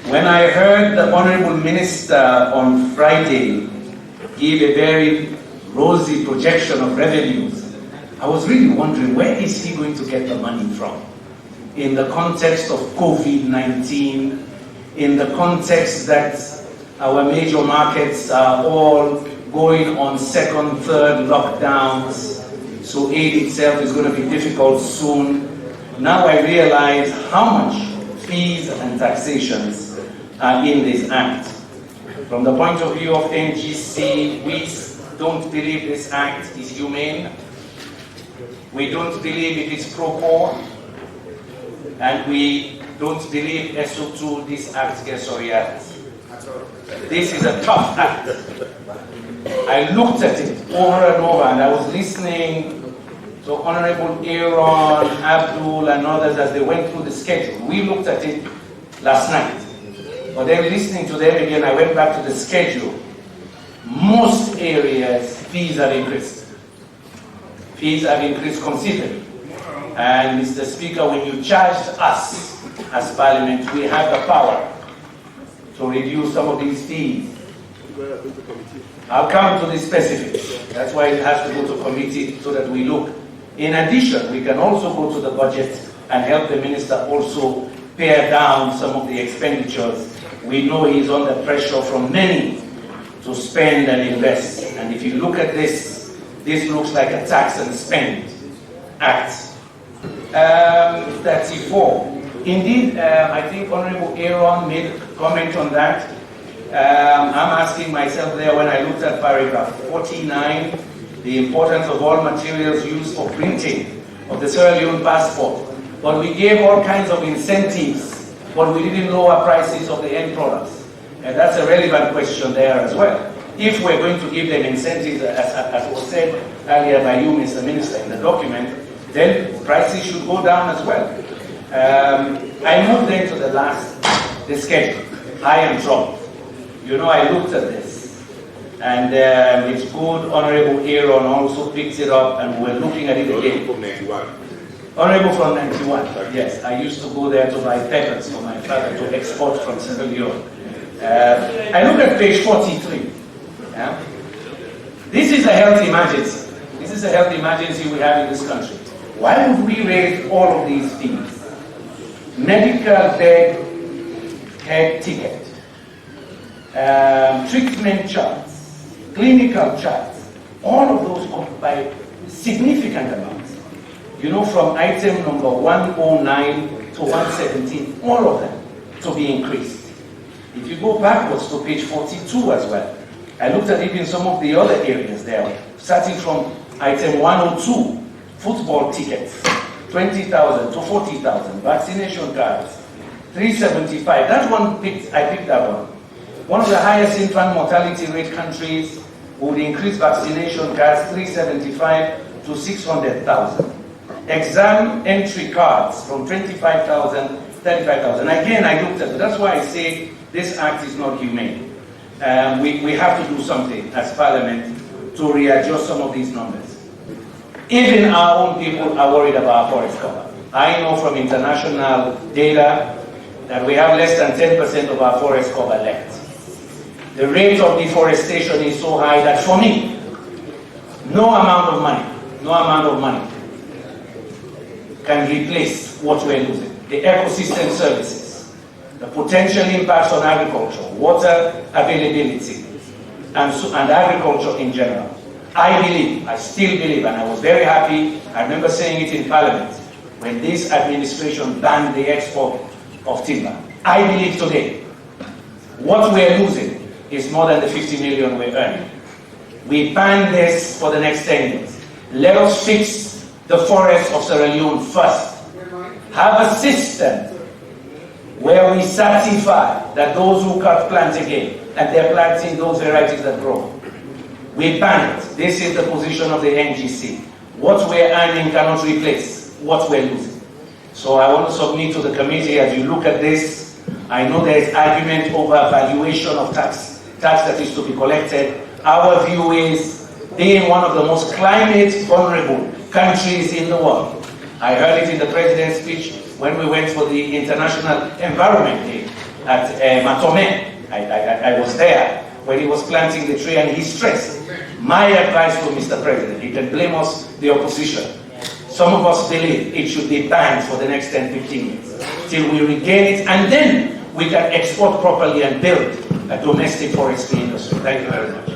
When I heard the Honorable Minister on Friday give a very rosy projection of revenues, I was really wondering, where is he going to get the money from? In the context of COVID-19, in the context that our major markets are all going on second, third lockdowns, so aid itself is going to be difficult soon. Now I realize how much fees and taxations are in this act. From the point of view of NGC, we don't believe this act is humane. We don't believe it is pro-poor. And we don't believe SO2, this act gets reality. This is a tough act. I looked at it over and over, and I was listening to Honorable Aaron, Abdul, and others as they went through the schedule. We looked at it last night. But then listening to them again, I went back to the schedule. Most areas, fees have increased. Fees have increased considerably. And Mr. Speaker, when you charged us as Parliament, we have the power to reduce some of these fees. I'll come to the specifics. That's why it has to go to committee so that we look. In addition, we can also go to the budget and help the minister also pare down some of the expenditures. We know he's under pressure from many to spend and invest. And if you look at this, this looks like a tax and spend act. 34. Indeed, I think Honorable Aaron made a comment on that. I'm asking myself there when I looked at paragraph 49, the importance of all materials used for printing of the Sierra Leone passport. But we gave all kinds of incentives, but we didn't lower prices of the end products. And that's a relevant question there as well. If we're going to give them incentives, as was said earlier by you, Mr. Minister, in the document, then prices should go down as well. I moved then to the schedule. I am troubled. You know, I looked at this, and it's good. Honorable Aaron also picked it up, and we're looking at it again. From 91. Honorable from 91. Yes, I used to go there to buy peppers for my father to export from Sierra Leone. I look at page 43. Yeah? This is a health emergency. This is a health emergency we have in this country. Why would we raise all of these fees? Medical bed head ticket, treatment charts, clinical charts, all of those go by significant amounts. You know, from item number 109 to 117, all of them to be increased. If you go backwards to page 42 as well, I looked at even some of the other areas there, starting from item 102, football tickets, 20,000 to 40,000, vaccination cards, 375. That one, I picked that one. One of the highest infant mortality rate countries would increase vaccination cards, 375 to 600,000. Exam entry cards from 25,000, 35,000. Again, I looked at it. That's why I say this act is not humane. We have to do something as Parliament to readjust some of these numbers. Even our own people are worried about forest cover. I know from international data that we have less than 10% of our forest cover left. The rate of deforestation is so high that for me, no amount of money can replace what we're losing. The ecosystem services, the potential impacts on agriculture, water availability, and agriculture in general. I still believe, and I was very happy, I remember saying it in Parliament, when this administration banned the export of timber. I believe today, what we're losing is more than the 50 million we're earning. We ban this for the next 10 years. Let us fix the forests of Sierra Leone first. Have a system where we certify that those who cut plant again, and they're planting those varieties that grow. We ban it. This is the position of the NGC. What we're earning cannot replace what we're losing. So I want to submit to the committee as you look at this. I know there is argument over valuation of tax that is to be collected. Our view is, being one of the most climate vulnerable countries in the world. I heard it in the president's speech when we went for the International Environment Day. at Matome. I was there when he was planting the tree, and he stressed, my advice to Mr. President, he can blame us, the opposition. Some of us believe it should be banned for the next 10, 15 years, till we regain it, and then we can export properly and build a domestic forestry industry. Thank you very much.